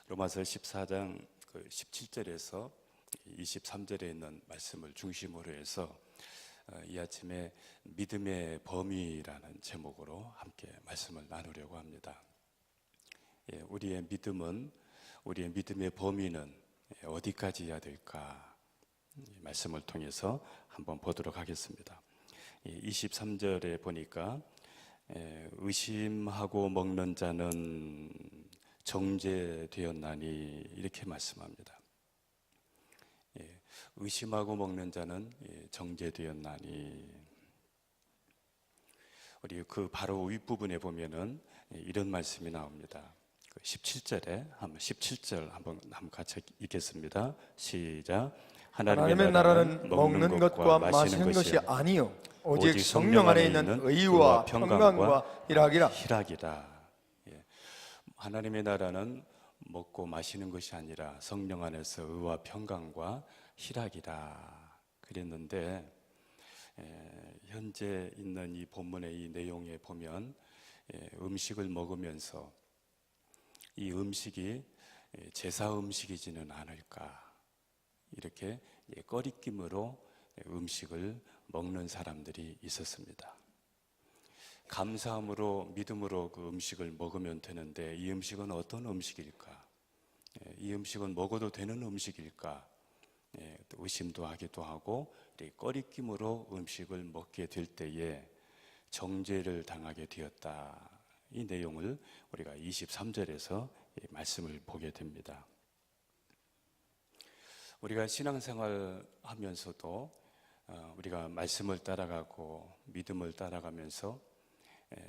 로마서 14장 17절에서 23절에 있는 말씀을 중심으로 해서 이 아침에 믿음의 범위라는 제목으로 함께 말씀을 나누려고 합니다. 우리의 믿음의 범위는 어디까지여야 될까? 이 말씀을 통해서 한번 보도록 하겠습니다. 23절에 보니까 의심하고 먹는 자는 정죄되었나니 이렇게 말씀합니다. 의심하고 먹는 자는 정죄되었나니. 우리 그 바로 윗부분에 보면은 이런 말씀이 나옵니다. 17절에 한번 17절 한번 같이 읽겠습니다. 시작. 하나님의 나라는 먹는 것과 마시는 것이 아니요 오직 성령 안에 있는 의와 평강과 희락이라. 하나님의 나라는 먹고 마시는 것이 아니라 성령 안에서 의와 평강과 희락이라 그랬는데, 현재 있는 이 본문의 이 내용에 보면 음식을 먹으면서 이 음식이 제사 음식이지는 않을까, 이렇게 꺼리낌으로 음식을 먹는 사람들이 있었습니다. 감사함으로 믿음으로 그 음식을 먹으면 되는데 이 음식은 어떤 음식일까? 이 음식은 먹어도 되는 음식일까? 또 의심도 하기도 하고 꺼리낌으로 음식을 먹게 될 때에 정죄를 당하게 되었다. 이 내용을 우리가 23절에서 말씀을 보게 됩니다. 우리가 신앙생활 하면서도 우리가 말씀을 따라가고 믿음을 따라가면서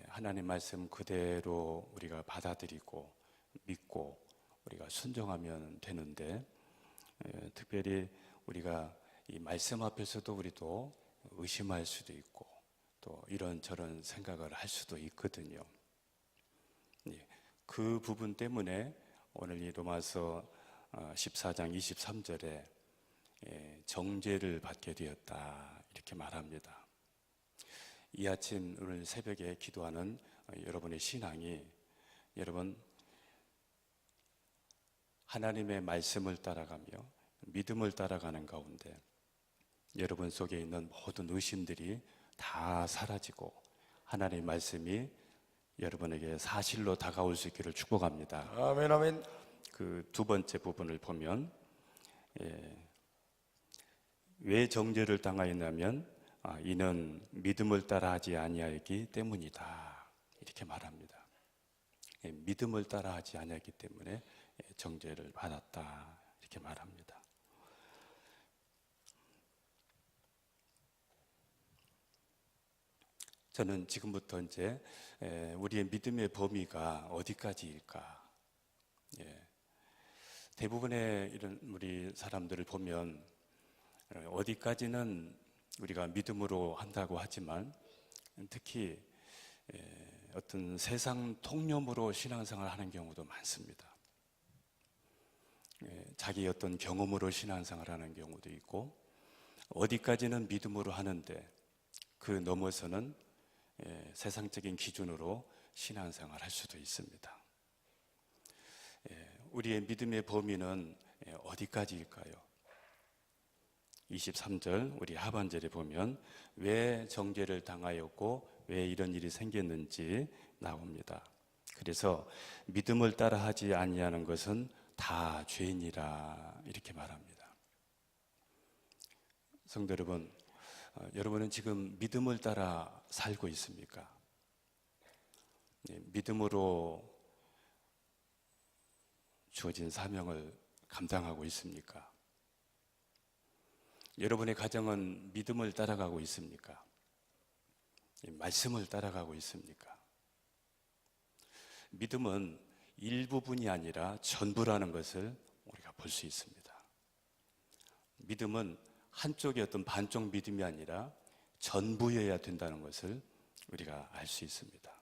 하나님 말씀 그대로 우리가 받아들이고 믿고 우리가 순종하면 되는데, 특별히 우리가 이 말씀 앞에서도 우리도 의심할 수도 있고 또 이런저런 생각을 할 수도 있거든요. 그 부분 때문에 오늘 이 로마서 14장 23절에 정죄를 받게 되었다 이렇게 말합니다. 이 아침 오늘 새벽에 기도하는 여러분의 신앙이, 여러분 하나님의 말씀을 따라가며 믿음을 따라가는 가운데 여러분 속에 있는 모든 의심들이 다 사라지고 하나님의 말씀이 여러분에게 사실로 다가올 수 있기를 축복합니다. 아멘, 아멘. 그 두 번째 부분을 보면 왜 정죄를 당하였냐면 이는 믿음을 따라하지 아니하였기 때문이다 이렇게 말합니다. 믿음을 따라하지 아니하기 때문에 정죄를 받았다 이렇게 말합니다. 저는 지금부터 이제 우리의 믿음의 범위가 어디까지일까? 대부분의 이런 우리 사람들을 보면 어디까지는 우리가 믿음으로 한다고 하지만 특히 어떤 세상 통념으로 신앙생활을 하는 경우도 많습니다. 자기 어떤 경험으로 신앙생활을 하는 경우도 있고, 어디까지는 믿음으로 하는데 그 넘어서는 세상적인 기준으로 신앙생활을 할 수도 있습니다. 우리의 믿음의 범위는 어디까지일까요? 23절 우리 하반절에 보면 왜 정죄를 당하였고 왜 이런 일이 생겼는지 나옵니다. 그래서 믿음을 따라하지 아니하는 것은 다 죄인이라 이렇게 말합니다. 성도 여러분, 여러분은 지금 믿음을 따라 살고 있습니까? 믿음으로 주어진 사명을 감당하고 있습니까? 여러분의 가정은 믿음을 따라가고 있습니까? 말씀을 따라가고 있습니까? 믿음은 일부분이 아니라 전부라는 것을 우리가 볼 수 있습니다. 믿음은 한쪽의 어떤 반쪽 믿음이 아니라 전부여야 된다는 것을 우리가 알 수 있습니다.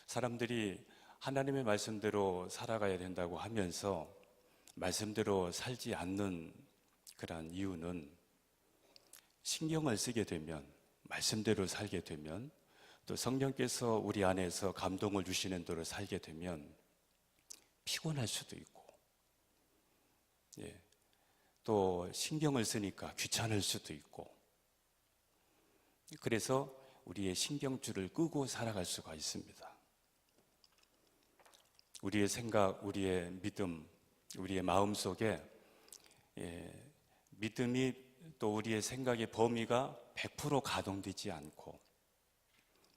사람들이 하나님의 말씀대로 살아가야 된다고 하면서 말씀대로 살지 않는 그러한 이유는, 신경을 쓰게 되면, 말씀대로 살게 되면, 또 성령께서 우리 안에서 감동을 주시는 대로 살게 되면 피곤할 수도 있고, 또 신경을 쓰니까 귀찮을 수도 있고, 그래서 우리의 신경줄을 끄고 살아갈 수가 있습니다. 우리의 생각, 우리의 믿음, 우리의 마음 속에 믿음이 또 우리의 생각의 범위가 100% 가동되지 않고,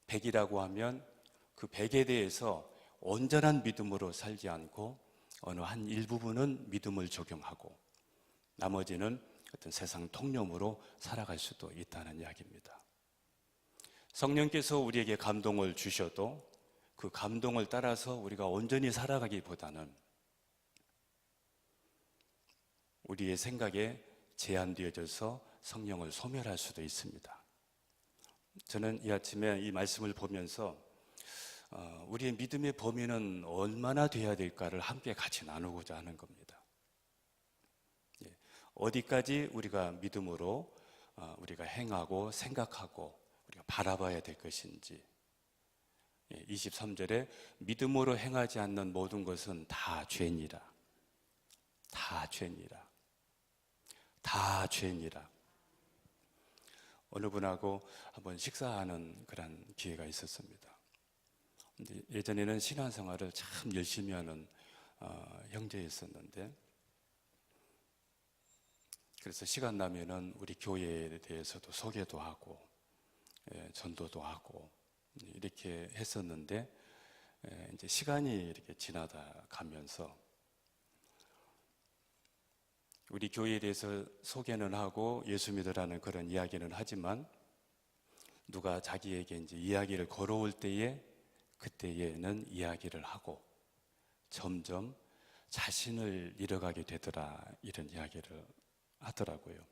100이라고 하면 그 100에 대해서 온전한 믿음으로 살지 않고 어느 한 일부분은 믿음을 적용하고 나머지는 어떤 세상 통념으로 살아갈 수도 있다는 이야기입니다. 성령께서 우리에게 감동을 주셔도 그 감동을 따라서 우리가 온전히 살아가기보다는 우리의 생각에 제한되어져서 성령을 소멸할 수도 있습니다. 저는 이 아침에 이 말씀을 보면서 우리의 믿음의 범위는 얼마나 돼야 될까를 함께 같이 나누고자 하는 겁니다. 어디까지 우리가 믿음으로 우리가 행하고 생각하고 우리가 바라봐야 될 것인지, 23절에 믿음으로 행하지 않는 모든 것은 다 죄니라. 다 죄니라. 다 죄니라. 어느 분하고 한번 식사하는 그런 기회가 있었습니다. 예전에는 신앙생활을 참 열심히 하는 형제였었는데, 그래서 시간 나면은 우리 교회에 대해서도 소개도 하고 전도도 하고 이렇게 했었는데, 이제 시간이 이렇게 지나다 가면서 우리 교회에 대해서 소개는 하고 예수 믿으라는 그런 이야기는 하지만 누가 자기에게 이제 이야기를 걸어올 때에 그때에는 이야기를 하고 점점 자신을 잃어가게 되더라, 이런 이야기를 하더라고요.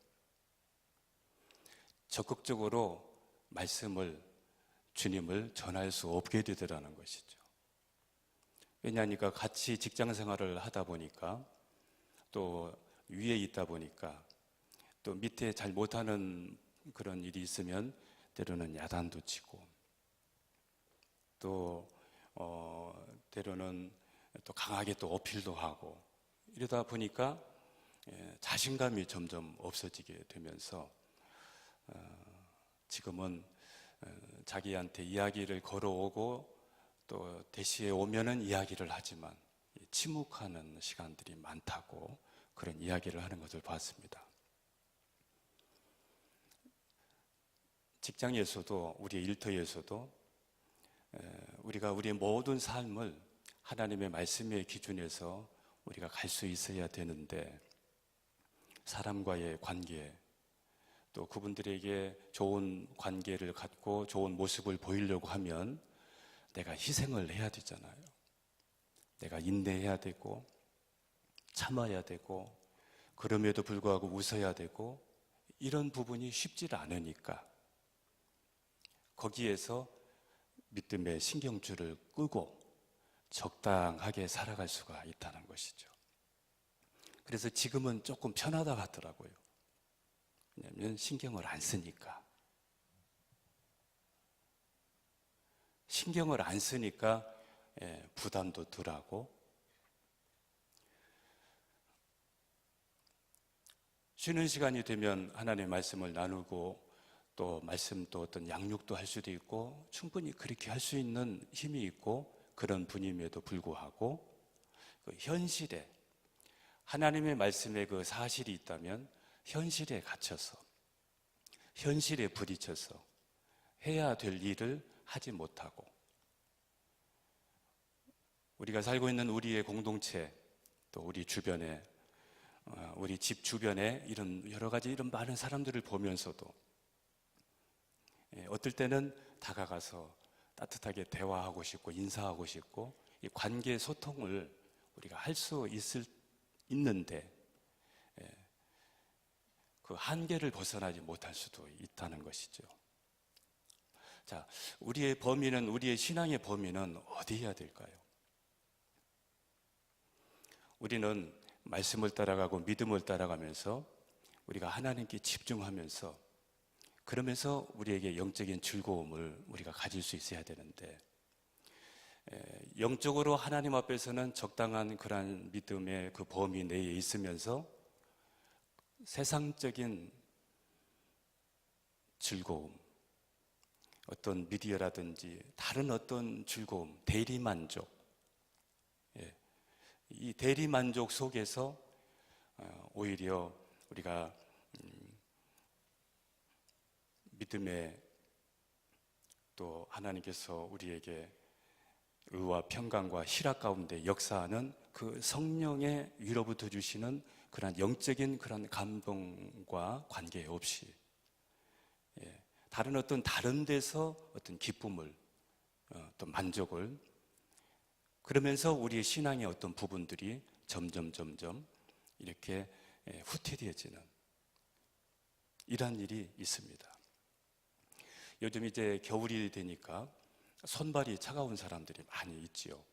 적극적으로 말씀을, 주님을 전할 수 없게 되더라는 것이죠. 왜냐하니까 같이 직장 생활을 하다 보니까, 또 위에 있다 보니까, 또 밑에 잘 못하는 그런 일이 있으면 때로는 야단도 치고, 또 때로는 또 강하게 또 어필도 하고, 이러다 보니까 자신감이 점점 없어지게 되면서 지금은 자기한테 이야기를 걸어오고 또 대시에 오면은 이야기를 하지만 침묵하는 시간들이 많다고 그런 이야기를 하는 것을 봤습니다. 직장에서도, 우리의 일터에서도 우리가 우리의 모든 삶을 하나님의 말씀의 기준에서 우리가 갈 수 있어야 되는데, 사람과의 관계, 또 그분들에게 좋은 관계를 갖고 좋은 모습을 보이려고 하면 내가 희생을 해야 되잖아요. 내가 인내해야 되고 참아야 되고 그럼에도 불구하고 웃어야 되고, 이런 부분이 쉽지 않으니까 거기에서 믿음의 신경줄을 끄고 적당하게 살아갈 수가 있다는 것이죠. 그래서 지금은 조금 편하다 하더라고요. 왜냐하면 신경을 안 쓰니까. 신경을 안 쓰니까 부담도 덜하고, 쉬는 시간이 되면 하나님의 말씀을 나누고 또 말씀도 어떤 양육도 할 수도 있고 충분히 그렇게 할 수 있는 힘이 있고 그런 분임에도 불구하고 그 현실에, 하나님의 말씀에 그 사실이 있다면 현실에 갇혀서, 현실에 부딪혀서 해야 될 일을 하지 못하고, 우리가 살고 있는 우리의 공동체, 또 우리 주변에, 우리 집 주변에 이런 여러 가지 이런 많은 사람들을 보면서도 어떨 때는 다가가서 따뜻하게 대화하고 싶고 인사하고 싶고 이 관계 소통을 우리가 할 수 있는데 그 한계를 벗어나지 못할 수도 있다는 것이죠. 자, 우리의 범위는, 우리의 신앙의 범위는 어디 해야 될까요? 우리는 말씀을 따라가고 믿음을 따라가면서 우리가 하나님께 집중하면서, 그러면서 우리에게 영적인 즐거움을 우리가 가질 수 있어야 되는데, 영적으로 하나님 앞에서는 적당한 그러한 믿음의 그 범위 내에 있으면서 세상적인 즐거움, 어떤 미디어라든지 다른 어떤 즐거움, 대리만족, 이 대리만족 속에서 오히려 우리가 믿음의 또 하나님께서 우리에게 의와 평강과 희락 가운데 역사하는 그 성령의 위로부터 주시는 그런 영적인 그런 감동과 관계없이 다른 데서 어떤 기쁨을 또 만족을 그러면서 우리의 신앙의 어떤 부분들이 점점 이렇게 후퇴되어지는 이러한 일이 있습니다. 요즘 이제 겨울이 되니까 손발이 차가운 사람들이 많이 있지요.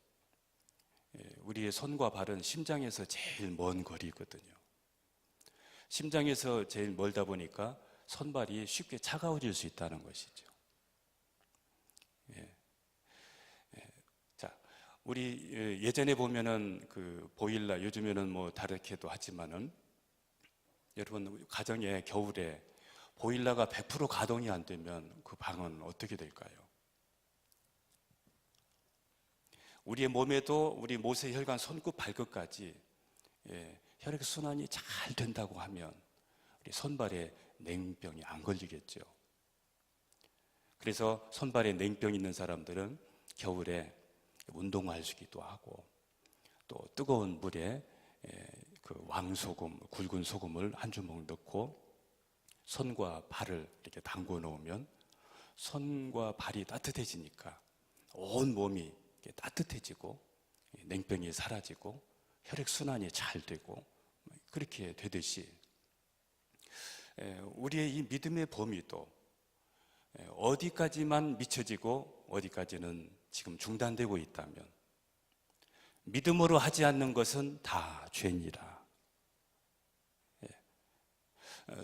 우리의 손과 발은 심장에서 제일 먼 거리거든요. 심장에서 제일 멀다 보니까 손발이 쉽게 차가워질 수 있다는 것이죠. 자, 우리 예전에 보면은 그 보일러, 요즘에는 뭐 다르게도 하지만은 여러분 가정에 겨울에 보일러가 100% 가동이 안 되면 그 방은 어떻게 될까요? 우리의 몸에도 우리 모세 혈관 손끝 발끝까지 혈액 순환이 잘 된다고 하면 우리 손발에 냉병이 안 걸리겠죠. 그래서 손발에 냉병 있는 사람들은 겨울에 운동하시기도 하고 또 뜨거운 물에 그 왕소금, 굵은 소금을 한 주먹 넣고 손과 발을 이렇게 담궈 놓으면 손과 발이 따뜻해지니까 온 몸이 따뜻해지고 냉병이 사라지고 혈액순환이 잘 되고 그렇게 되듯이 우리의 이 믿음의 범위도 어디까지만 미쳐지고 어디까지는 지금 중단되고 있다면 믿음으로 하지 않는 것은 다 죄니라.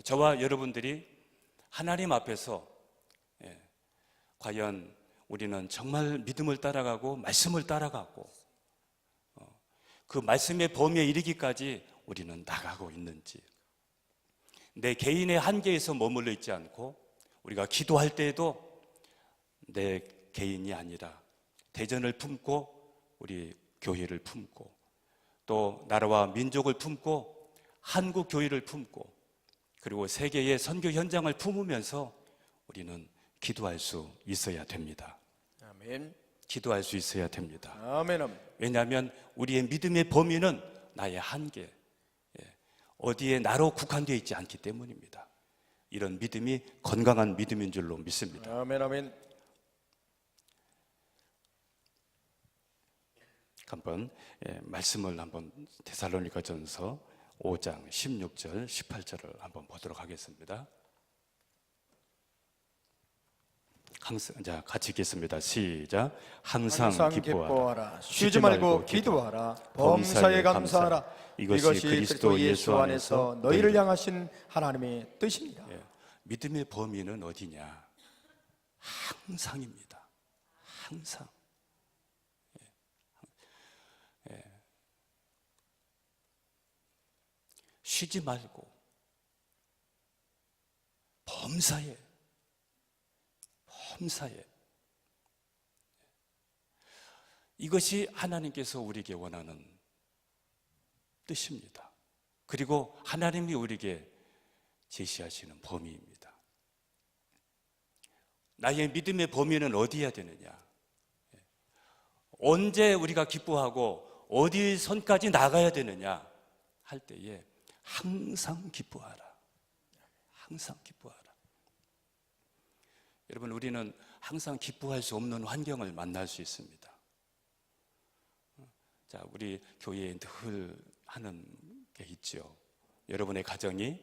저와 여러분들이 하나님 앞에서 과연 우리는 정말 믿음을 따라가고 말씀을 따라가고 그 말씀의 범위에 이르기까지 우리는 나가고 있는지, 내 개인의 한계에서 머물러 있지 않고 우리가 기도할 때에도 내 개인이 아니라 대전을 품고 우리 교회를 품고 또 나라와 민족을 품고 한국 교회를 품고 그리고 세계의 선교 현장을 품으면서 우리는 기도할 수 있어야 됩니다. 아멘. 기도할 수 있어야 됩니다. 아멘. 왜냐하면 우리의 믿음의 범위는 나의 한계, 어디에 나로 국한되어 있지 않기 때문입니다. 이런 믿음이 건강한 믿음인 줄로 믿습니다. 아멘. 한번 말씀을 한번 데살로니가전서 5장 16절 18절을 한번 보도록 하겠습니다. 자, 같이 읽겠습니다. 시작. 항상 기뻐하라. 쉬지 말고 기도하라. 범사에 감사하라. 이것이 그리스도 예수 안에서 너희를 향하신 하나님의 뜻입니다. 믿음의 범위는 어디냐? 항상입니다. 항상. 쉬지 말고 범사에 이것이 하나님께서 우리에게 원하는 뜻입니다. 그리고 하나님이 우리에게 제시하시는 범위입니다. 나의 믿음의 범위는 어디야 되느냐? 언제 우리가 기뻐하고 어디 선까지 나가야 되느냐 할 때에 항상 기뻐하라. 항상 기뻐하라. 여러분, 우리는 항상 기뻐할 수 없는 환경을 만날 수 있습니다. 자, 우리 교회에 늘 하는 게 있죠. 여러분의 가정이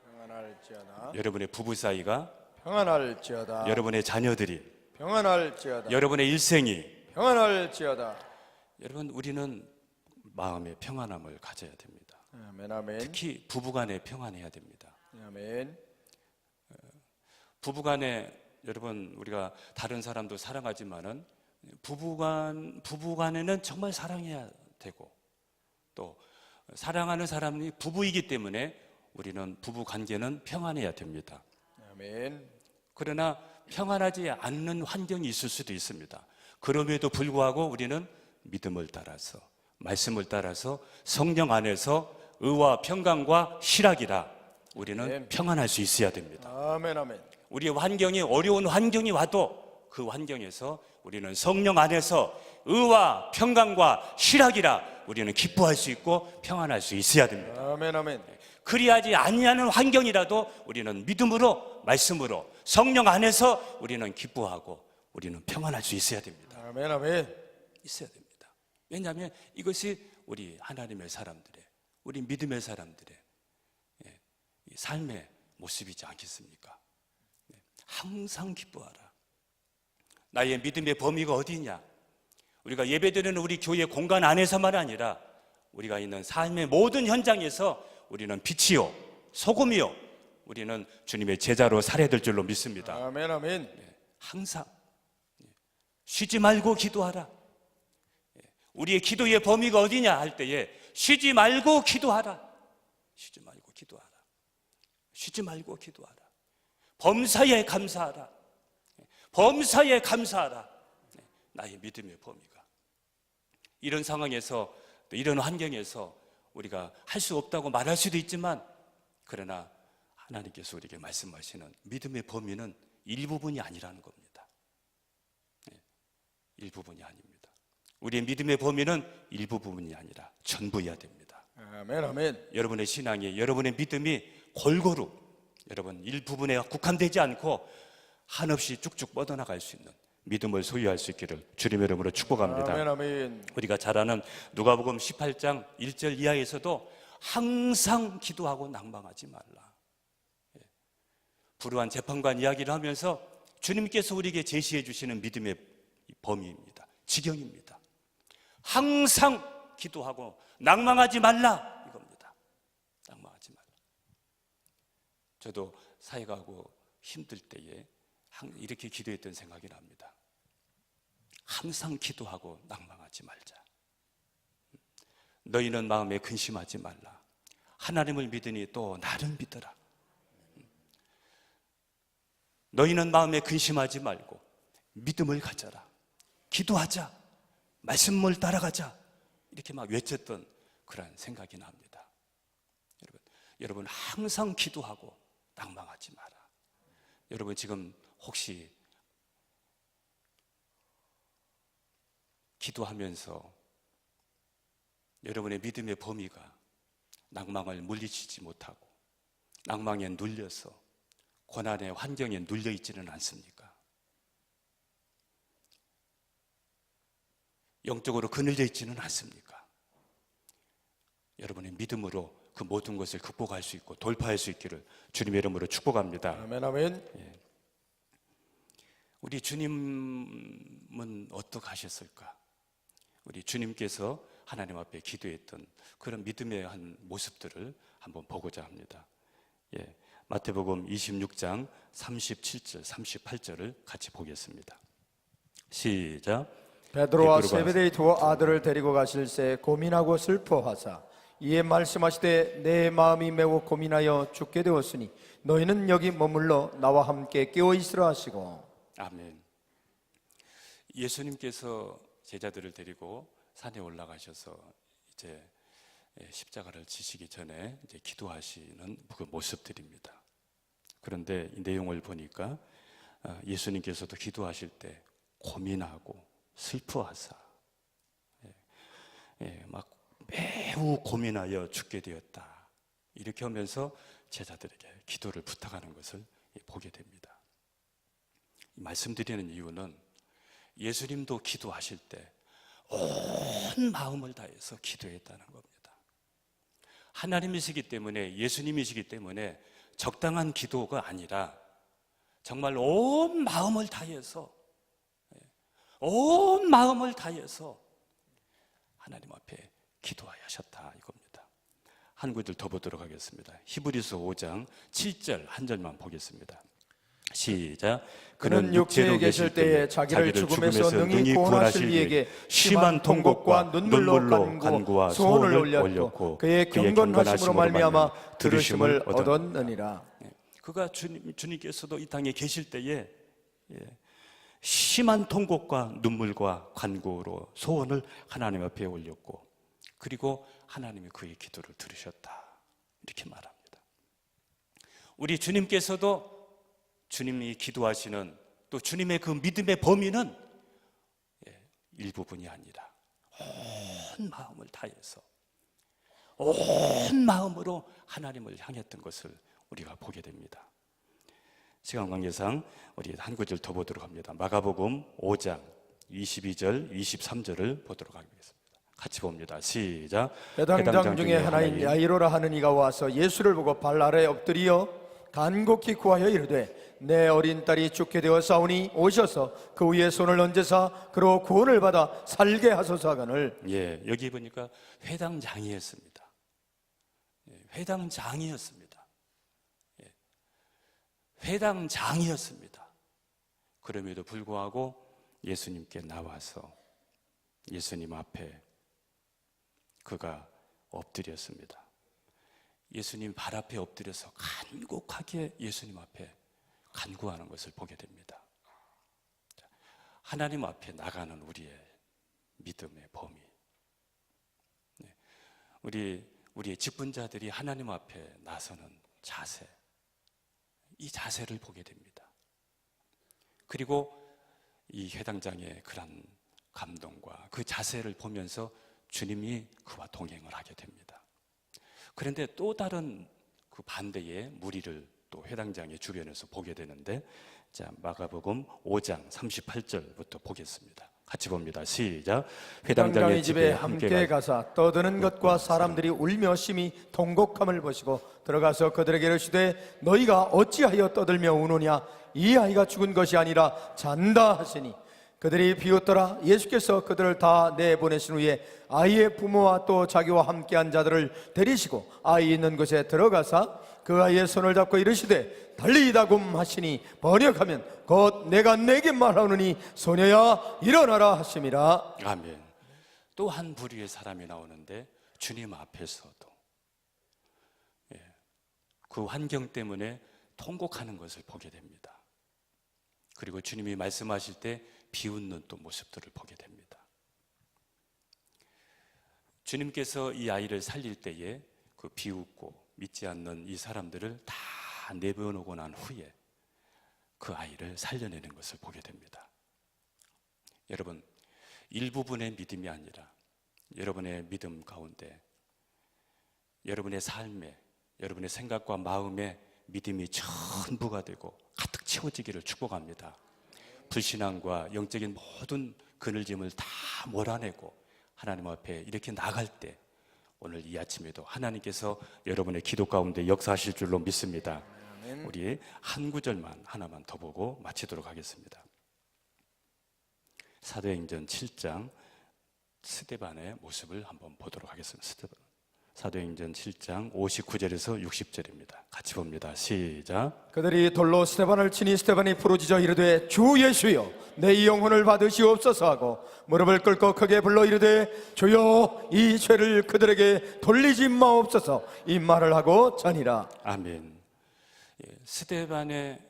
평안할지어다. 여러분의 부부 사이가 평안할지어다. 여러분의 자녀들이 평안할지어다. 여러분의 일생이 평안할지어다. 여러분, 우리는 마음의 평안함을 가져야 됩니다. 아멘. 특히 부부간에 평안해야 됩니다. 아멘. 부부간에 여러분, 우리가 다른 사람도 사랑하지만은 부부간에는 정말 사랑해야 되고, 또 사랑하는 사람이 부부이기 때문에 우리는 부부 관계는 평안해야 됩니다. 아멘. 그러나 평안하지 않는 환경이 있을 수도 있습니다. 그럼에도 불구하고 우리는 믿음을 따라서, 말씀을 따라서 성령 안에서 의와 평강과 희락이라 우리는 아멘. 평안할 수 있어야 됩니다. 아멘. 아멘. 우리의 환경이 어려운 환경이 와도 그 환경에서 우리는 성령 안에서 의와 평강과 희락이라 우리는 기뻐할 수 있고 평안할 수 있어야 됩니다. 아멘. 아멘. 그리하지 아니하는 환경이라도 우리는 믿음으로, 말씀으로, 성령 안에서 우리는 기뻐하고 우리는 평안할 수 있어야 됩니다. 아멘. 아멘. 있어야 됩니다. 왜냐하면 이것이 우리 하나님의 사람들의, 우리 믿음의 사람들의 이 삶의 모습이지 않겠습니까? 항상 기뻐하라. 나의 믿음의 범위가 어디냐? 우리가 예배드리는 우리 교회 공간 안에서만 아니라 우리가 있는 삶의 모든 현장에서 우리는 빛이요, 소금이요, 우리는 주님의 제자로 살아야 될 줄로 믿습니다. 아멘. 아멘. 항상 쉬지 말고 기도하라. 우리의 기도의 범위가 어디냐 할 때에 쉬지 말고 기도하라. 쉬지 말고 기도하라. 쉬지 말고 기도하라. 범사에 감사하라. 범사에 감사하라. 나의 믿음의 범위가. 이런 상황에서, 또 이런 환경에서 우리가 할 수 없다고 말할 수도 있지만, 그러나 하나님께서 우리에게 말씀하시는 믿음의 범위는 일부분이 아니라는 겁니다. 일부분이 아닙니다. 우리의 믿음의 범위는 일부분이 아니라 전부여야 됩니다. 아멘. 아멘. 여러분의 신앙이, 여러분의 믿음이 골고루 여러분 일부분에 국한되지 않고 한없이 쭉쭉 뻗어나갈 수 있는 믿음을 소유할 수 있기를 주님의 이름으로 축복합니다. 아멘. 아멘. 우리가 잘 아는 누가복음 18장 1절 이하에서도 항상 기도하고 낭망하지 말라. 불우한 재판관 이야기를 하면서 주님께서 우리에게 제시해 주시는 믿음의 범위입니다. 지경입니다. 항상 기도하고 낭망하지 말라 이겁니다. 낭망하지 말라. 저도 사역하고 힘들 때에 이렇게 기도했던 생각이 납니다. 항상 기도하고 낭망하지 말자. 너희는 마음에 근심하지 말라. 하나님을 믿으니 또 나를 믿어라. 너희는 마음에 근심하지 말고 믿음을 가져라. 기도하자. 말씀을 따라가자. 이렇게 막 외쳤던 그런 생각이 납니다. 여러분 항상 기도하고 낭망하지 마라. 여러분 지금 혹시 기도하면서 여러분의 믿음의 범위가 낭망을 물리치지 못하고 낭망에 눌려서 고난의 환경에 눌려 있지는 않습니까? 영적으로 그늘려 있지는 않습니까? 여러분의 믿음으로 그 모든 것을 극복할 수 있고 돌파할 수 있기를 주님의 이름으로 축복합니다. 아멘. 아멘. 우리 주님은 어떻게 하셨을까? 우리 주님께서 하나님 앞에 기도했던 그런 믿음의 한 모습들을 한번 보고자 합니다. 마태복음 26장 37절, 38절을 같이 보겠습니다. 시작. 베드로와 세베데의 두 아들을 데리고 가실새 고민하고 슬퍼하사 이에 말씀하시되 내 마음이 매우 고민하여 죽게 되었으니 너희는 여기 머물러 나와 함께 깨어 있으라 하시고. 아멘. 예수님께서 제자들을 데리고 산에 올라가셔서 이제 십자가를 지시기 전에 이제 기도하시는 그 모습들입니다. 그런데 이 내용을 보니까 예수님께서도 기도하실 때 고민하고 슬퍼하사 막 매우 고민하여 죽게 되었다. 이렇게 하면서 제자들에게 기도를 부탁하는 것을 보게 됩니다. 말씀드리는 이유는 예수님도 기도하실 때 온 마음을 다해서 기도했다는 겁니다. 하나님이시기 때문에, 예수님이시기 때문에 적당한 기도가 아니라 정말 온 마음을 다해서 하나님 앞에 기도하셨다 이겁니다. 한 구절 더 보도록 하겠습니다. 히브리서 5장 7절 한 절만 보겠습니다. 시작. 그는 육체에 계실 때에 자기를 죽음에서 능히 구원하실 이에게 심한 통곡과 눈물로 간구와 소원을 올렸고 그의 경건하심으로 말미암아 들으심을 얻었느니라. 그가 주님께서도 이 땅에 계실 때에 심한 통곡과 눈물과 간구로 소원을 하나님 앞에 올렸고, 그리고 하나님이 그의 기도를 들으셨다, 이렇게 말합니다. 우리 주님께서도 주님이 기도하시는, 또 주님의 그 믿음의 범위는 일부분이 아니라 온 마음을 다해서 온 마음으로 하나님을 향했던 것을 우리가 보게 됩니다. 시간 관계상 우리 한 구절 더 보도록 합니다. 마가복음 5장 22절 23절을 보도록 하겠습니다. 같이 봅니다. 시작. 회당장 중에 하나인 야이로라 하는 이가 와서 예수를 보고 발 아래 엎드리어 간곡히 구하여 이르되 내 어린 딸이 죽게 되어 싸우니 오셔서 그 위에 손을 얹으사 그로 구원을 받아 살게 하소서 하거늘. 여기 보니까 회당장이었습니다. 회당장이었습니다. 회당장이었습니다. 그럼에도 불구하고 예수님께 나와서 예수님 앞에 그가 엎드렸습니다. 예수님 발 앞에 엎드려서 간곡하게 예수님 앞에 간구하는 것을 보게 됩니다. 하나님 앞에 나가는 우리의 믿음의 범위, 우리의 직분자들이 하나님 앞에 나서는 자세, 이 자세를 보게 됩니다. 그리고 이 회당장의 그런 감동과 그 자세를 보면서 주님이 그와 동행을 하게 됩니다. 그런데 또 다른 그 반대의 무리를 또 회당장의 주변에서 보게 되는데, 자, 마가복음 5장 38절부터 보겠습니다. 같이 봅니다. 시작. 회당장의 집에 함께 가사 떠드는 것과 사람들이 울며 심히 통곡함을 보시고 들어가서 그들에게 이르시되 너희가 어찌하여 떠들며 우느냐, 이 아이가 죽은 것이 아니라 잔다 하시니 그들이 비웃더라. 예수께서 그들을 다 내보내신 후에 아이의 부모와 또 자기와 함께한 자들을 데리시고 아이 있는 곳에 들어가사 그 아이의 손을 잡고 이르시되 달리다굼 하시니 번역하면 곧 내가 내게 말하노니 소녀야 일어나라 하심이라. 아멘. 또 한 부류의 사람이 나오는데 주님 앞에서도 그 환경 때문에 통곡하는 것을 보게 됩니다. 그리고 주님이 말씀하실 때 비웃는 또 모습들을 보게 됩니다. 주님께서 이 아이를 살릴 때에 그 비웃고 믿지 않는 이 사람들을 다 내보내고 난 후에 그 아이를 살려내는 것을 보게 됩니다. 여러분, 일부분의 믿음이 아니라 여러분의 믿음 가운데, 여러분의 삶에, 여러분의 생각과 마음에 믿음이 전부가 되고 가득 채워지기를 축복합니다. 불신앙과 영적인 모든 그늘짐을 다 몰아내고 하나님 앞에 이렇게 나갈 때 오늘 이 아침에도 하나님께서 여러분의 기도 가운데 역사하실 줄로 믿습니다. 우리 한 구절만 하나만 더 보고 마치도록 하겠습니다. 사도행전 7장 스데반의 모습을 한번 보도록 하겠습니다. 사도행전 7장 59절에서 60절입니다. 같이 봅니다. 시작. 그들이 돌로 스데반을 치니 스데반이 부르짖어 이르되 주 예수여 내 영혼을 받으시옵소서 하고 무릎을 꿇고 크게 불러 이르되 주여 이 죄를 그들에게 돌리지 마옵소서 이 말을 하고 자니라. 아멘. 스데반의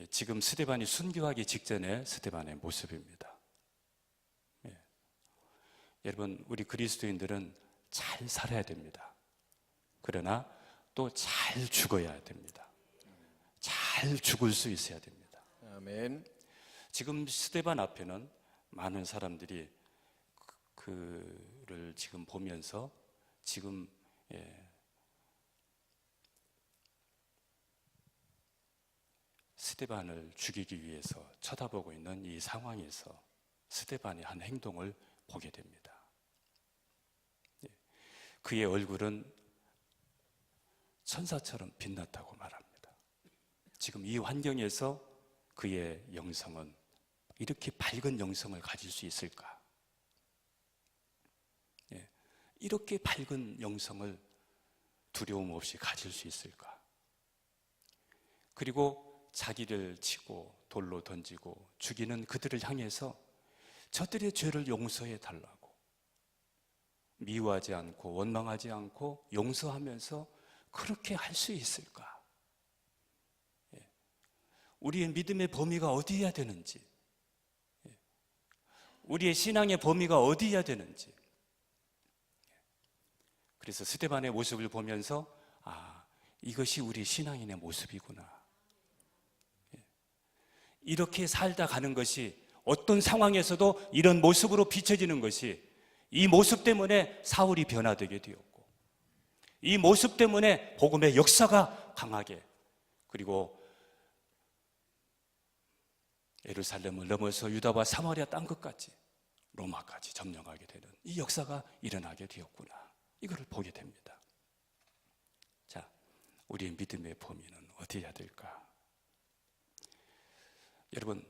지금 스데반이 순교하기 직전의 스데반의 모습입니다. 여러분, 우리 그리스도인들은 잘 살아야 됩니다. 그러나 또 잘 죽어야 됩니다. 잘 죽을 수 있어야 됩니다. 아멘. 지금 스데반 앞에는 많은 사람들이 그를 지금 보면서 지금 스데반을 죽이기 위해서 쳐다보고 있는 이 상황에서 스데반이 한 행동을 보게 됩니다. 그의 얼굴은 천사처럼 빛났다고 말합니다. 지금 이 환경에서 그의 영성은 이렇게 밝은 영성을 가질 수 있을까? 이렇게 밝은 영성을 두려움 없이 가질 수 있을까? 그리고 자기를 치고 돌로 던지고 죽이는 그들을 향해서 저들의 죄를 용서해 달라고, 미워하지 않고 원망하지 않고 용서하면서 그렇게 할 수 있을까? 우리의 믿음의 범위가 어디여야 되는지, 우리의 신앙의 범위가 어디여야 되는지. 그래서 스데반의 모습을 보면서 이것이 우리 신앙인의 모습이구나. 이렇게 살다 가는 것이, 어떤 상황에서도 이런 모습으로 비춰지는 것이, 이 모습 때문에 사울이 변화되게 되었고, 이 모습 때문에 복음의 역사가 강하게, 그리고 예루살렘을 넘어서 유다와 사마리아 땅끝까지, 로마까지 점령하게 되는 이 역사가 일어나게 되었구나. 이거를 보게 됩니다. 자, 우리의 믿음의 범위는 어디여야 될까? 여러분,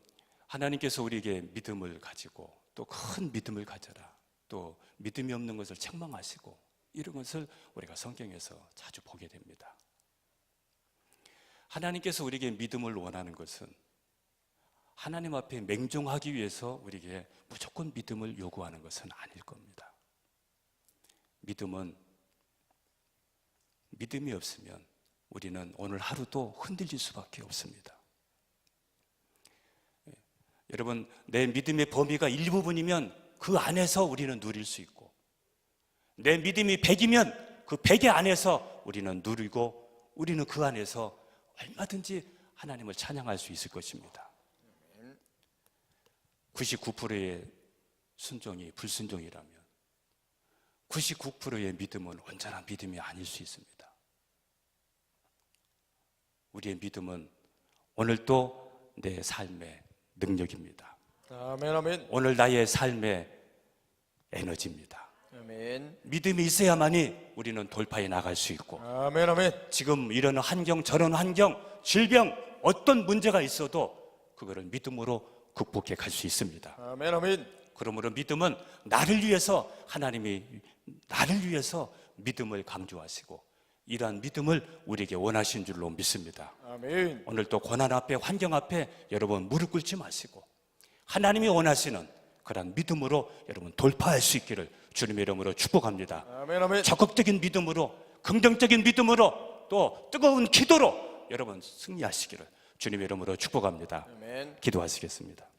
하나님께서 우리에게 믿음을 가지고 또 큰 믿음을 가져라, 또 믿음이 없는 것을 책망하시고, 이런 것을 우리가 성경에서 자주 보게 됩니다. 하나님께서 우리에게 믿음을 원하는 것은 하나님 앞에 맹종하기 위해서 우리에게 무조건 믿음을 요구하는 것은 아닐 겁니다. 믿음이 없으면 우리는 오늘 하루도 흔들릴 수밖에 없습니다. 여러분, 내 믿음의 범위가 일부분이면 그 안에서 우리는 누릴 수 있고, 내 믿음이 100이면 그 100의 안에서 우리는 누리고, 우리는 그 안에서 얼마든지 하나님을 찬양할 수 있을 것입니다. 99%의 순종이 불순종이라면 99%의 믿음은 온전한 믿음이 아닐 수 있습니다. 우리의 믿음은 오늘도 내 삶의 능력입니다. 아멘, 아멘. 오늘 나의 삶의 에너지입니다. 아멘. 믿음이 있어야만이 우리는 돌파해 나갈 수 있고, 아멘, 아멘. 지금 이런 환경, 저런 환경, 질병, 어떤 문제가 있어도 그거를 믿음으로 극복해 갈 수 있습니다. 아멘, 아멘. 그러므로 믿음은 나를 위해서, 하나님이 나를 위해서 믿음을 강조하시고, 이러한 믿음을 우리에게 원하신 줄로 믿습니다. 아멘. 오늘 또 고난 앞에, 환경 앞에 여러분 무릎 꿇지 마시고, 하나님이 원하시는 그런 믿음으로 여러분 돌파할 수 있기를 주님의 이름으로 축복합니다. 아멘, 아멘. 적극적인 믿음으로, 긍정적인 믿음으로, 또 뜨거운 기도로 여러분 승리하시기를 주님의 이름으로 축복합니다. 아멘. 기도하시겠습니다.